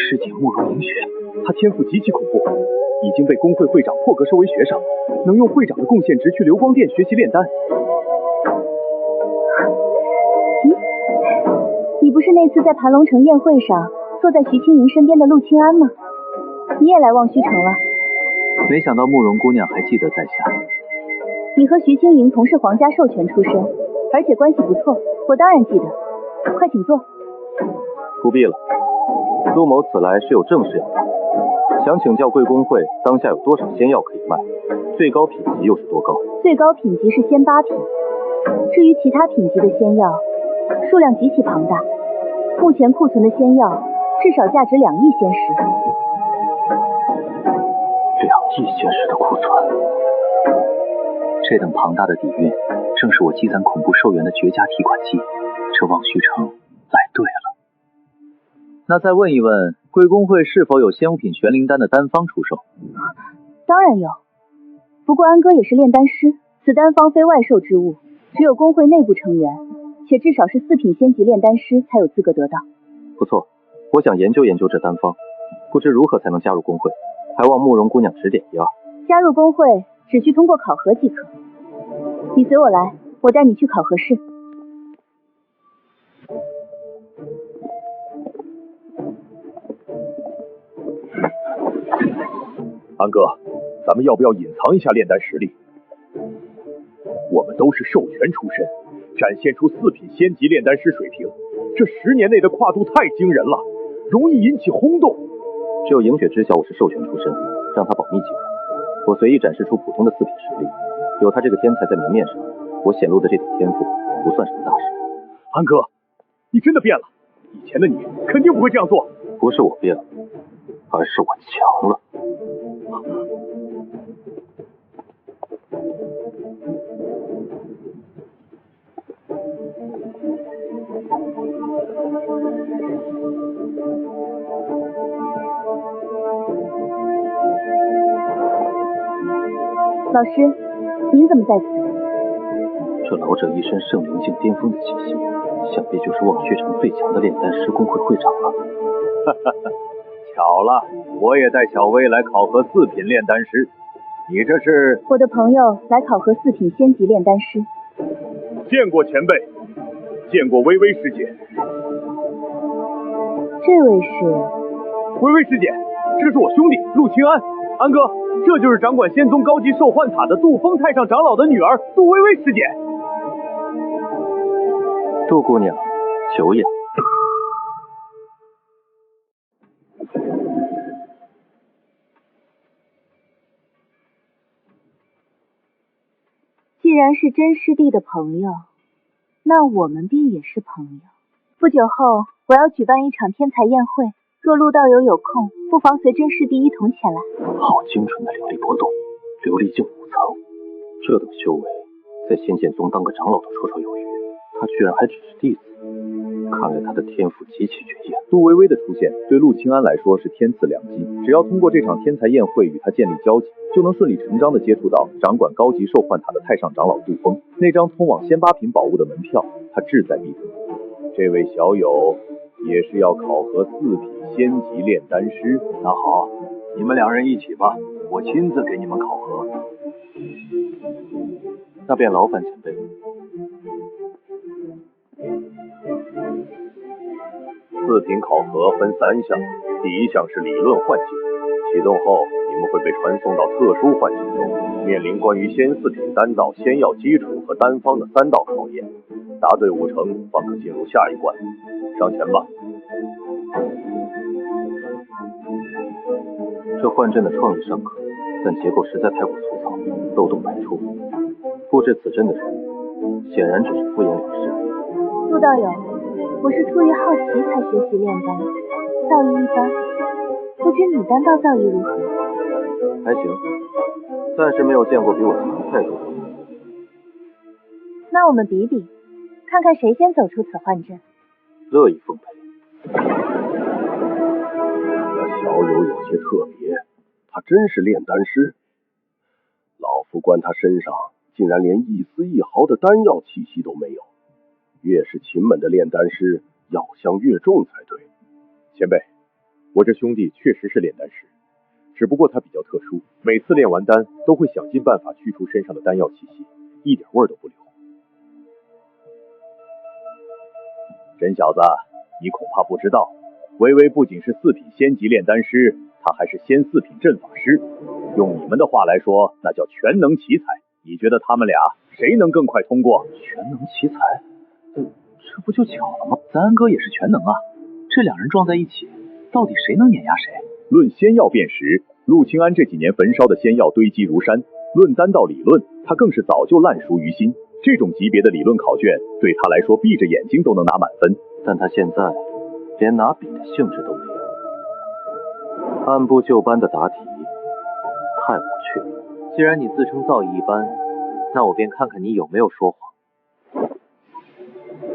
师姐慕容凝雪，她天赋极其恐怖，已经被工会会长破格收为学生，能用会长的贡献值去流光殿学习炼丹。你不是那次在盘龙城宴会上坐在徐青莹身边的陆清安吗？你也来望虚城了？没想到慕容姑娘还记得在下。你和徐青莹同是皇家授权出身，而且关系不错，我当然记得。快请坐。不必了，陆某此来是有正事要办，想请教贵公会当下有多少仙药可以卖，最高品级又是多高？最高品级是仙8品，至于其他品级的仙药，数量极其庞大，目前库存的仙药至少价值2亿仙石。2亿仙石的库存，这等庞大的底蕴，正是我积攒恐怖寿元的绝佳提款机。这望虚城来对了。那再问一问，贵公会是否有仙物品玄灵丹的丹方出售？当然有，不过安哥也是炼丹师，此丹方非外售之物，只有公会内部成员，且至少是4品仙级炼丹师才有资格得到。不错，我想研究研究这丹方，不知如何才能加入公会，还望慕容姑娘指点一二。加入公会只需通过考核即可。你随我来，我带你去考核室。安哥，咱们要不要隐藏一下炼丹实力？我们都是授权出身，展现出4品仙级炼丹师水平，这10年内的跨度太惊人了，容易引起轰动。只有莹雪知晓我是授权出身，让她保密即可。我随意展示出普通的4品实力，有她这个天才在明面上，我显露的这点天赋不算什么大事。安哥，你真的变了，以前的你肯定不会这样做。不是我变了，而是我强了。老师，您怎么在此？这老者一身圣灵境巅峰的气息，想必就是望虚城最强的炼丹师公会会长了。哈哈哈，巧了，我也带小薇来考核4品炼丹师。你这是？我的朋友来考核4品仙级炼丹师。见过前辈，见过微微师姐。这位是？微微师姐，这是我兄弟陆清安。安哥，这就是掌管仙宗高级兽幻塔的杜峰太上长老的女儿杜微微师姐。杜姑娘，久仰。既然是真师弟的朋友，那我们便也是朋友。不久后，我要举办一场天才宴会，若陆道友有空，不妨随真师弟一同前来。好精准的流力波动，流力境5层，这等修为，在仙剑宗当个长老都绰绰有余，他居然还只是弟子，看来他的天赋极其绝艳。杜微微的出现对陆清安来说是天赐良机，只要通过这场天才宴会与他建立交集，就能顺理成章的接触到掌管高级兽幻塔的太上长老杜峰。那张通往仙8品宝物的门票，他志在必得。这位小友也是要考核4品仙级炼丹师。那好，你们2人一起吧，我亲自给你们考核。那便劳烦前辈。4品考核分3项，第1项是理论幻境，启动后你们会被传送到特殊幻境中，面临关于仙4品丹道仙药基础和丹方的3道考验，答对5成方可进入下一关。上前吧。这幻阵的创意尚可，但结构实在太过粗糙，漏洞百出。布置此阵的人，显然只是敷衍了事。陆道友，我是出于好奇才学习炼丹，造诣一般，不知你丹道造诣如何？还行，暂时没有见过比我强太多的。那我们比比，看看谁先走出此幻阵。乐意奉陪。那小友有些特别，他真是炼丹师。老夫观他身上竟然连一丝一毫的丹药气息都没有。越是勤门的炼丹师，药香越重才对。前辈，我这兄弟确实是炼丹师，只不过他比较特殊，每次炼完丹都会想尽办法去除身上的丹药气息，一点味儿都不留。真小子，你恐怕不知道，微微不仅是4品仙级炼丹师，他还是仙4品阵法师。用你们的话来说，那叫全能奇才。你觉得他们俩谁能更快通过？全能奇才？这不就巧了吗？咱安哥也是全能啊，这两人撞在一起，到底谁能碾压谁？论仙药辨识，陆清安这几年焚烧的仙药堆积如山；论丹道理论，他更是早就烂熟于心。这种级别的理论考卷，对他来说闭着眼睛都能拿满分。但他现在连拿笔的兴致都没有，按部就班的答题，太无趣了。既然你自称造诣一般，那我便看看你有没有说谎。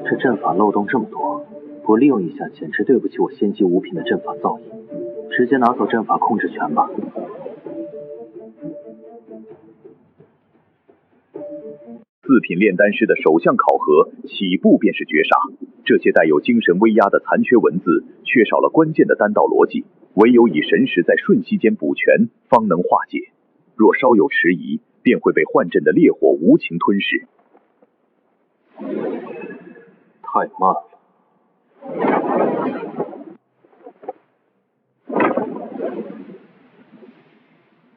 这阵法漏洞这么多，不利用一下简直对不起我仙级5品的阵法造诣。直接拿走阵法控制权吧。4品炼丹师的首项考核起步便是绝杀，这些带有精神威压的残缺文字，缺少了关键的丹道逻辑，唯有以神识在瞬息间补全，方能化解。若稍有迟疑，便会被幻阵的烈火无情吞噬。太慢了。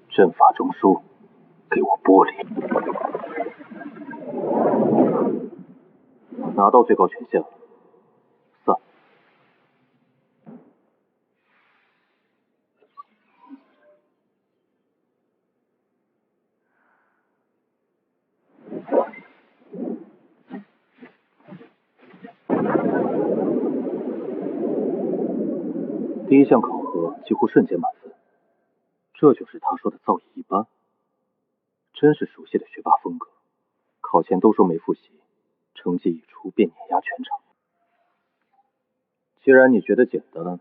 阵法中枢，给我剥离。拿到最高权限了，散。第一项考核几乎瞬间满分，这就是他说的造诣一般，真是熟悉的学霸风格。考前都说没复习，成绩一出便碾压全场。既然你觉得简单，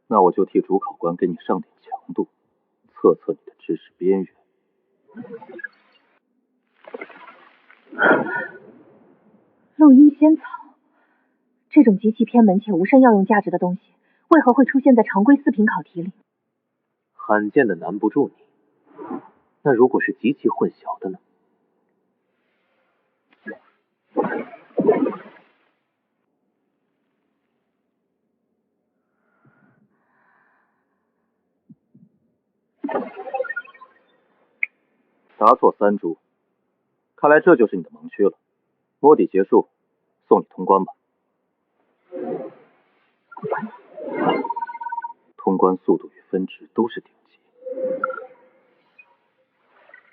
那我就替主考官给你上点强度，测测你的知识边缘。录音仙草，这种极其偏门且无甚药用价值的东西，为何会出现在常规4品考题里？罕见的难不住你，那如果是极其混淆的呢？答错3株，看来这就是你的盲区了。摸底结束，送你通关吧。通关速度与分值都是顶级。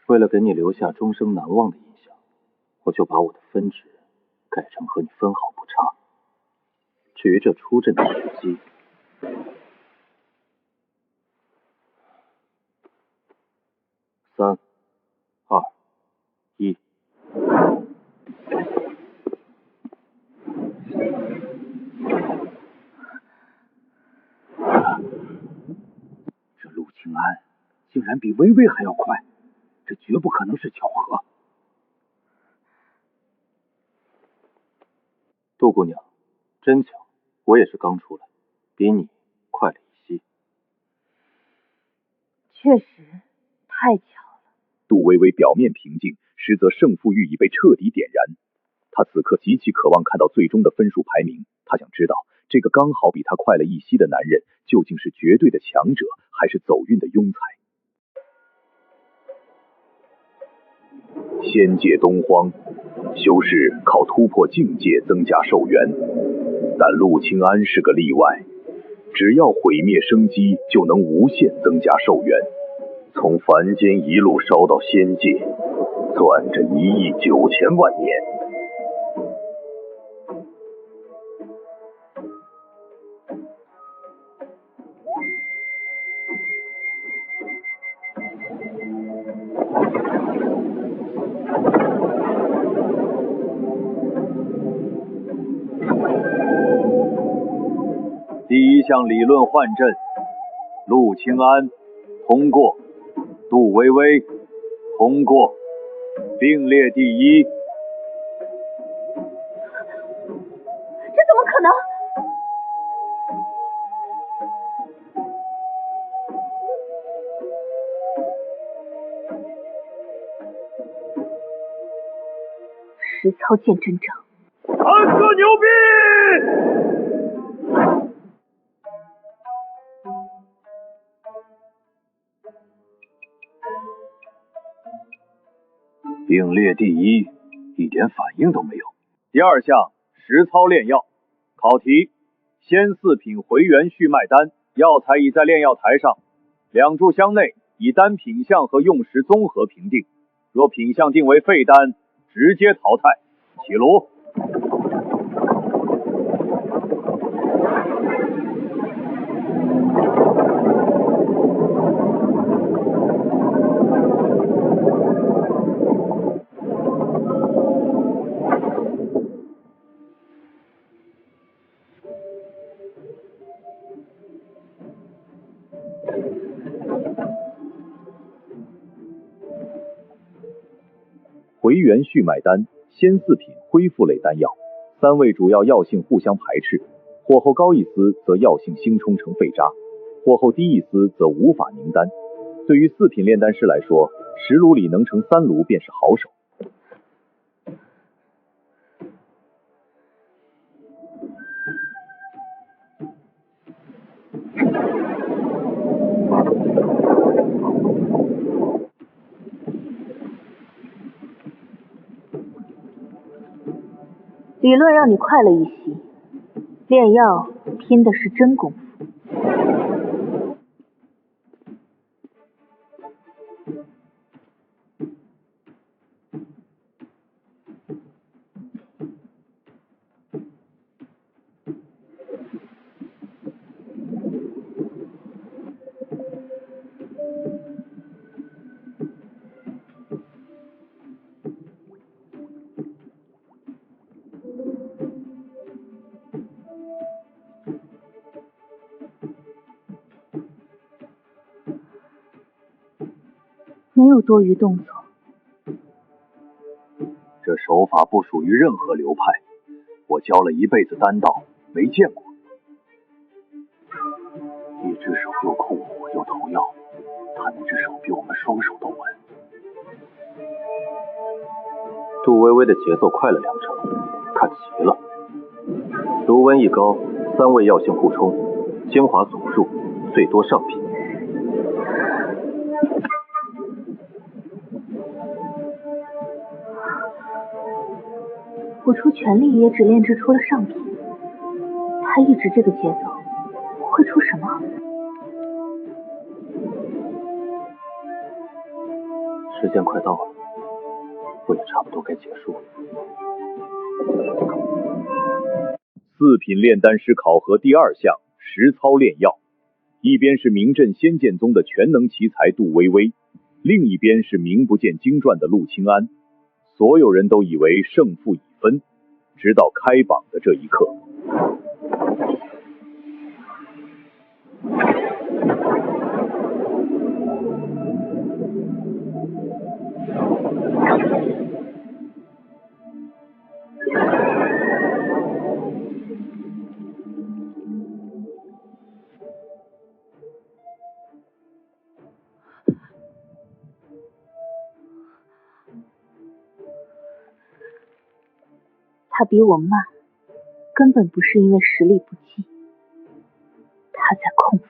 为了给你留下终生难忘的印象，我就把我的分值改成和你分毫不差。至于这出阵的时机，3、2、1。这陆清安竟然比微微还要快，这绝不可能是巧合。杜姑娘，真巧，我也是刚出来，比你快了一些。确实太巧了。杜微微表面平静，实则胜负欲已被彻底点燃。他此刻极其渴望看到最终的分数排名，他想知道这个刚好比他快了一些的男人，究竟是绝对的强者，还是走运的庸才。仙界东荒，修士靠突破境界增加寿元，但陆清安是个例外，只要毁灭生机，就能无限增加寿元，从凡间一路烧到仙界，攥着1亿9千万年。第一项理论幻阵，陆清安通过，杜微微通过，并列第一。这怎么可能？实操见真章。安哥牛逼！并列第一，一点反应都没有。第二项实操炼药，考题：先4品回元续脉丹，药材已在炼药台上，2炷香内以单品相和用时综合评定。若品相定为废丹，直接淘汰。起炉。回元续脉丹，先4品恢复类丹药，3味主要药性互相排斥，火候高一丝则药性兴冲成废渣，火候低一丝则无法凝丹。对于4品炼丹师来说，10炉里能成3炉便是好手。理论让你快了一些，炼药拼的是真功夫。没有多余动作。这手法不属于任何流派，我教了一辈子丹道，没见过。一只手又控火又投药，他那只手比我们双手都稳。杜微微的节奏快了2成，看齐了。炉温一高，3味药性互冲，精华总入，最多上品。我出全力也只炼制出了上品，他一直这个节奏，会出什么？时间快到了，我也差不多该结束了。4品炼丹师考核第2项实操炼药，一边是名震仙剑宗的全能奇才杜微微，另一边是名不见经传的陆清安。所有人都以为胜负已分，直到开榜的这一刻。他比我慢，根本不是因为实力不济，他在控分。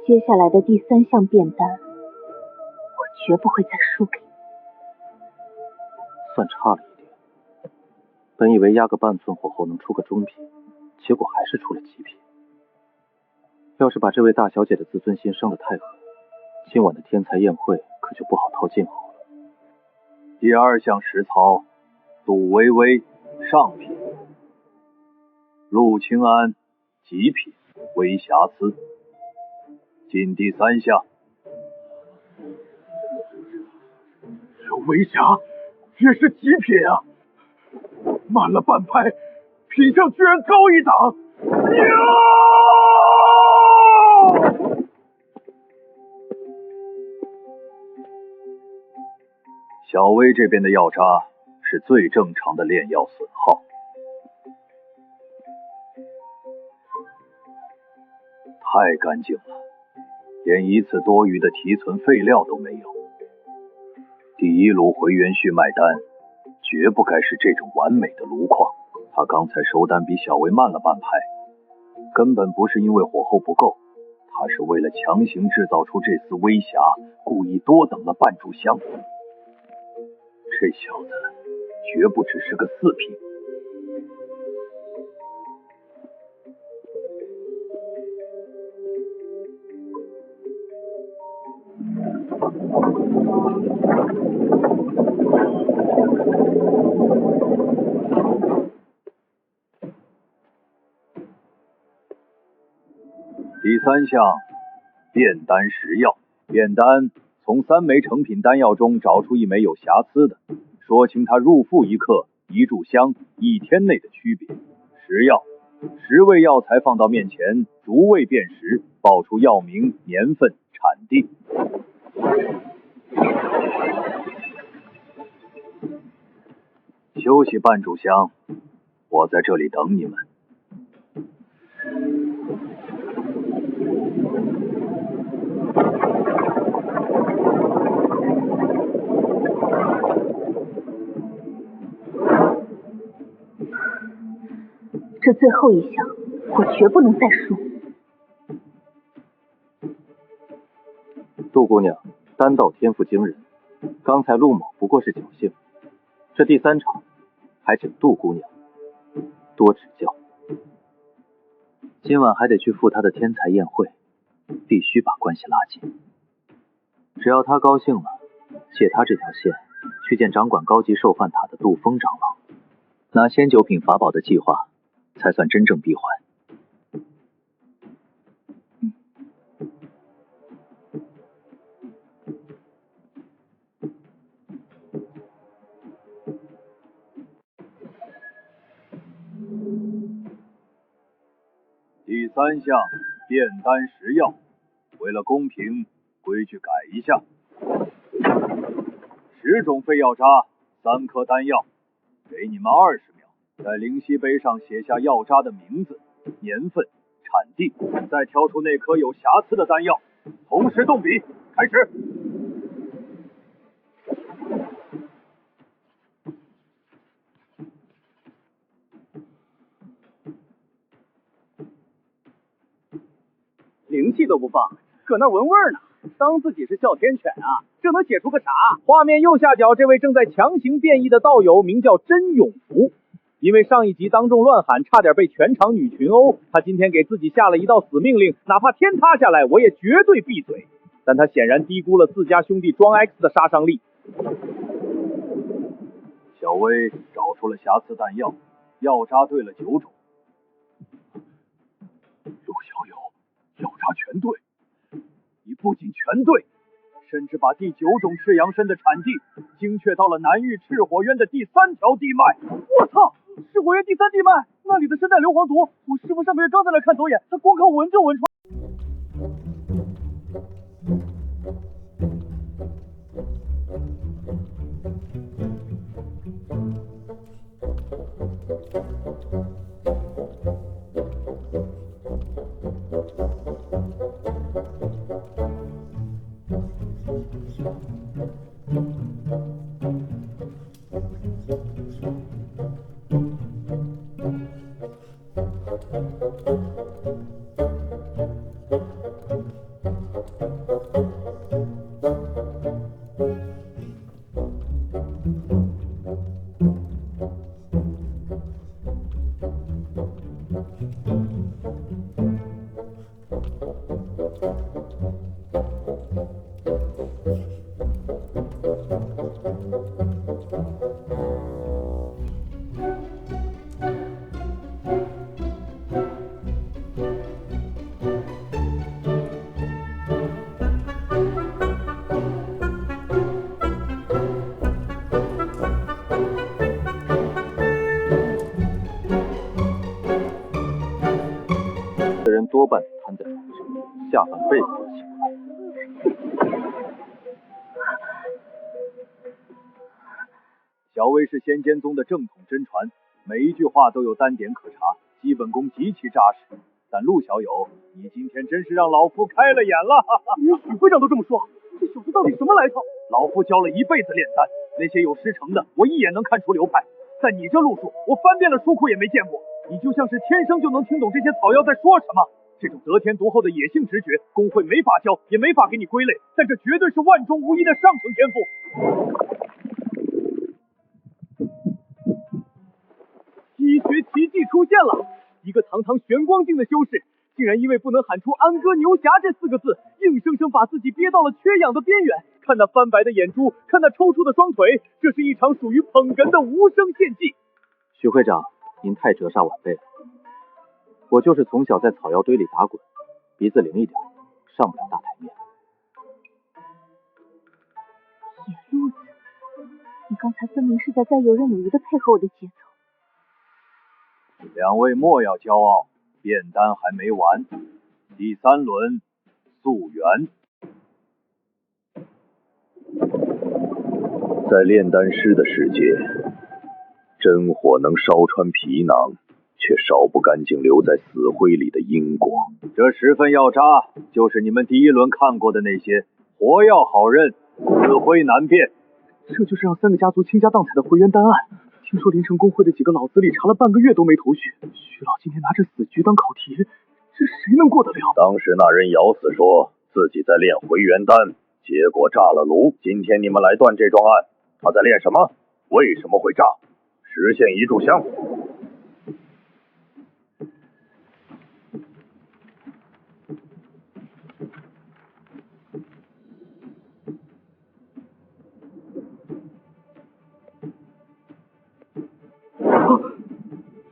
接下来的第3项变丹，我绝不会再输给你。算差了一点，本以为压个半寸火候能出个中品，结果还是出了极品。要是把这位大小姐的自尊心伤得太狠，今晚的天才宴会可就不好套近乎了。第2项实操，杜微微上品，陆清安极品，微瑕疵。进第3项。这微瑕也是极品啊，慢了半拍，品相居然高一档。小薇这边的药渣是最正常的炼药损耗，太干净了，连一次多余的提存废料都没有。第一炉回元穴脉丹，绝不该是这种完美的炉况。他刚才收丹比小薇慢了半拍，根本不是因为火候不够，他是为了强行制造出这丝微瑕，故意多等了半炷香。这小子绝不只是个四品。第三项，炼丹识药。炼丹从3枚成品丹药中找出1枚有瑕疵的，说清它入腹1克、1炷香、1天内的区别。识药，10味药材放到面前，逐味辨识，报出药名、年份、产地。休息半炷香，我在这里等你们。这最后一项，我绝不能再输。杜姑娘，丹道天赋惊人，刚才陆某不过是侥幸，这第3场，还请杜姑娘多指教。今晚还得去赴他的天才宴会，必须把关系拉近。只要他高兴了，借他这条线去见掌管高级受饭塔的杜峰长老，拿仙9品法宝的计划才算真正闭环。第3项，炼丹识药。为了公平，规矩改一下：10种废药渣，3颗丹药，给你们20秒，在灵犀杯上写下药渣的名字、年份、产地，再挑出那颗有瑕疵的丹药，同时动笔，开始。灵气都不放，搁那闻味儿呢，当自己是哮天犬啊？这能写出个啥？画面右下角这位正在强行变异的道友名叫甄永福，因为上一集当众乱喊，差点被全场女群殴，他今天给自己下了一道死命令，哪怕天塌下来，我也绝对闭嘴。但他显然低估了自家兄弟装 X 的杀伤力。小薇找出了瑕疵丹药，药渣对了9种。陆小友，药渣全对，你不仅全对，甚至把第9种赤阳参的产地精确到了南域赤火渊的第3条地脉。我操，赤火渊第3地脉，那里的参带硫磺毒，我师傅上个月刚在那看走眼，他光靠闻就闻出来。的人多半瘫在床上，下半辈子都起不来。小薇是仙间宗的正统真传，每一句话都有单点可查，基本功极其扎实。但陆小友，你今天真是让老夫开了眼了！连许会长都这么说，这小子到底什么来头？老夫夫教了一辈子炼丹，那些有师承的，我一眼能看出流派。在你这路数，我翻遍了书库也没见过。你就像是天生就能听懂这些草药在说什么。这种得天独厚的野性直觉，工会没法教，也没法给你归类，但这绝对是万中无一的上乘天赋。医学奇迹出现了！一个堂堂玄光境的修士，竟然因为不能喊出安哥牛侠这4个字，硬生生把自己憋到了缺氧的边缘。看那翻白的眼珠，看那抽搐的双腿，这是一场属于捧哏的无声献祭。徐会长，您太折煞晚辈了。我就是从小在草药堆里打滚，鼻子灵一点，上不了大台面。野路子，你刚才分明是在游刃有余的配合我的节奏。两位莫要骄傲，炼丹还没完，第3轮溯源。在炼丹师的世界，真火能烧穿皮囊，却烧不干净留在死灰里的因果。这10份药渣，就是你们第1轮看过的那些，活药好认，死灰难辨。这就是让3个家族倾家荡产的回原丹案。听说连城公会的几个老资历查了半个月都没头绪，徐老今天拿着死局当考题，这谁能过得了？当时那人咬死说自己在炼回元丹，结果炸了炉。今天你们来断这桩案，他在炼什么？为什么会炸？实现一炷香。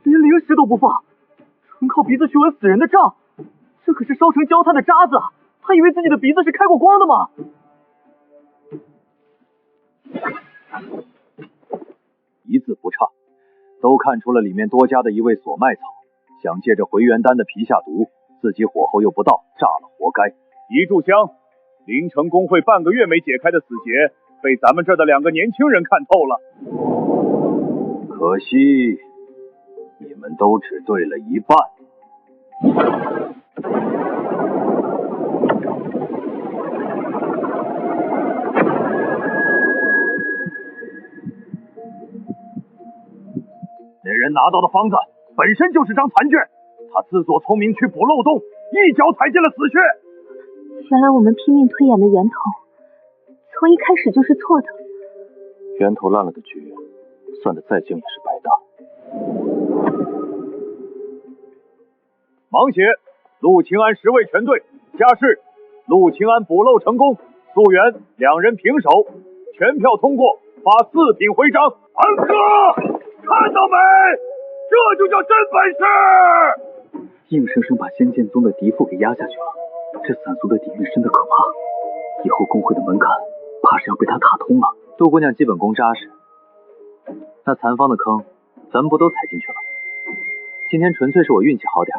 连灵石都不放，纯靠鼻子去闻死人的账，这可是烧成焦炭的渣子，他以为自己的鼻子是开过光的吗？一字不差，都看出了里面多加的一味索脉草，想借着回元丹的皮下毒，自己火候又不到，炸了活该。一炷香，临城公会半个月没解开的死结，被咱们这的2个年轻人看透了。可惜你们都只对了一半。那人拿到的方子本身就是张残卷，他自作聪明去补漏洞，一脚踩进了死穴。原来我们拼命推演的源头，从一开始就是错的。源头烂了的局，算得再精也是白搭。盲写陆清安10位全队，加示陆清安补漏成功，溯源2人平手，全票通过，发4品徽章。安哥，看到没？这就叫真本事！硬生生把仙剑宗的嫡父给压下去了，这散俗的底蕴深得可怕，以后公会的门槛怕是要被他踏通了。杜姑娘基本功扎实，那残方的坑咱们不都踩进去了？今天纯粹是我运气好点，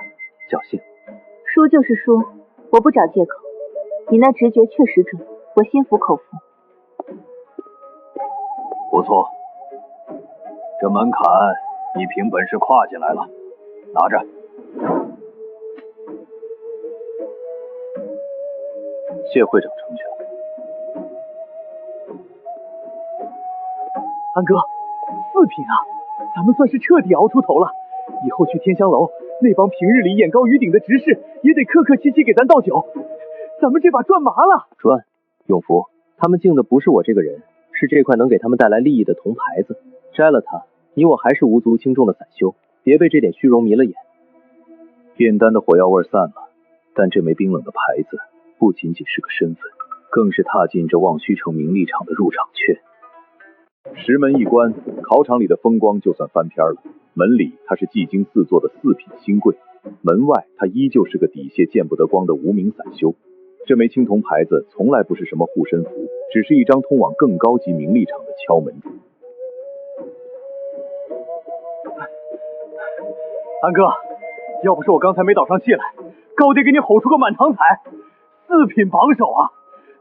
侥幸。输就是输，我不找借口。你那直觉确实准，我心服口服。不错，这门槛你凭本事跨进来了，拿着。谢会长成全。安哥，4品啊，咱们算是彻底熬出头了。以后去天香楼，那帮平日里眼高于顶的执事也得客客气气给咱倒酒。咱们这把赚麻了。赚，永福，他们敬的不是我这个人，是这块能给他们带来利益的铜牌子。摘了它，你我还是无足轻重的散修，别被这点虚荣迷了眼。炼丹的火药味散了，但这枚冰冷的牌子不仅仅是个身份，更是踏进这望虚城名利场的入场券。石门一关，考场里的风光就算翻篇了。门里他是技惊四座的4品新贵，门外他依旧是个底屑见不得光的无名散修。这枚青铜牌子从来不是什么护身符，只是一张通往更高级名利场的敲门砖。安哥，要不是我刚才没倒上气来，高低给你吼出个满堂彩。4品榜首啊，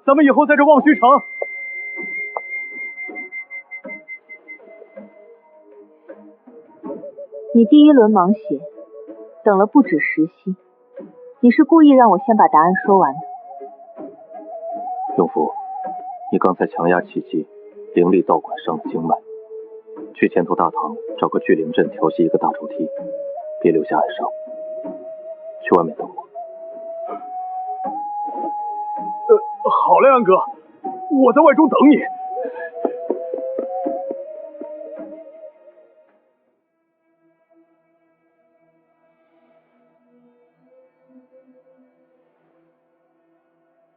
咱们以后在这望虚城。你第1轮盲写，等了不止10息，你是故意让我先把答案说完的。永福，你刚才强压气机，灵力道馆伤了经脉，去前头大堂找个聚灵阵调息一个大抽屉，别留下碍伤。去外面等我。好嘞，安哥，我在外中等你。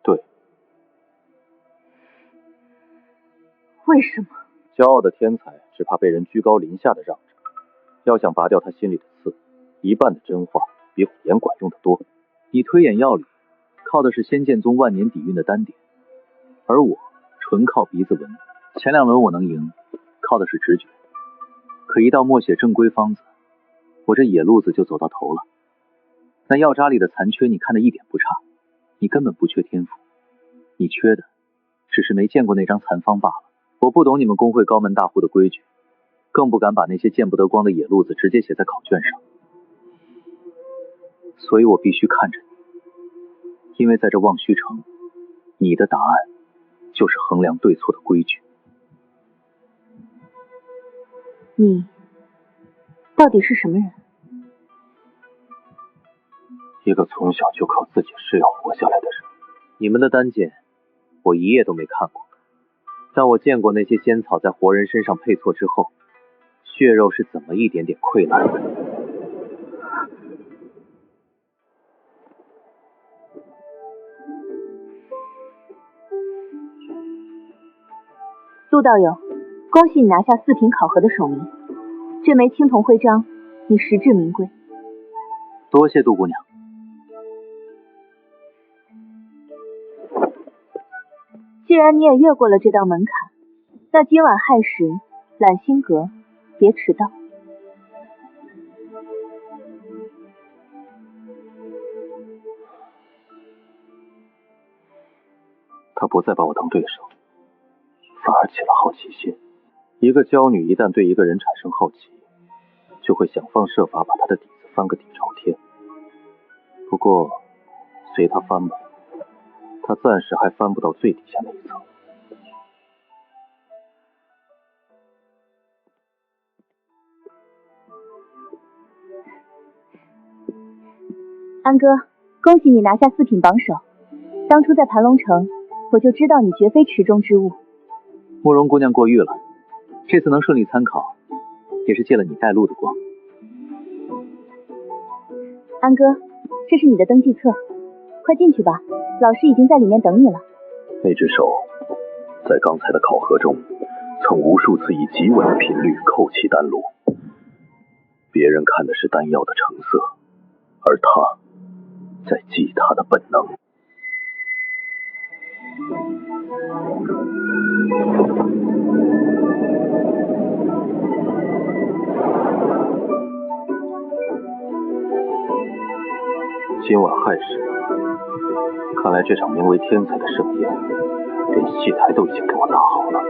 对。为什么？骄傲的天才只怕被人居高临下的让着，要想拔掉他心里的刺，一半的真话比虎言管用的多。你推演药理靠的是仙剑宗万年底蕴的丹点，而我纯靠鼻子闻。前2轮我能赢，靠的是直觉，可一到默写正规方子，我这野路子就走到头了。那药渣里的残缺你看得一点不差，你根本不缺天赋，你缺的只是没见过那张残方罢了。我不懂你们公会高门大户的规矩，更不敢把那些见不得光的野路子直接写在考卷上，所以我必须看着你，因为在这望虚城，你的答案就是衡量对错的规矩。你到底是什么人？一个从小就靠自己吃药活下来的人。你们的丹剑我一页都没看过，但我见过那些仙草在活人身上配错之后，血肉是怎么一点点溃烂的。陆道友，恭喜你拿下4品考核的首名，这枚青铜徽章你实至名归。多谢杜姑娘。既然你也越过了这道门槛，那今晚亥时揽星阁别迟到。他不再把我当对手，反而起了好奇心。一个娇女一旦对一个人产生好奇，就会想方设法把他的底子翻个底朝天。不过随他翻吧，他暂时还翻不到最底下那一层。安哥，恭喜你拿下4品榜首。当初在盘龙城，我就知道你绝非池中之物。慕容姑娘过誉了，这次能顺利参考，也是借了你带路的光。安哥，这是你的登记册，快进去吧，老师已经在里面等你了。那只手在刚才的考核中，曾无数次以极稳的频率扣起丹炉。别人看的是丹药的成色，而他在记他的本能。今晚亥时，看来这场名为天才的盛宴，连戏台都已经给我搭好了。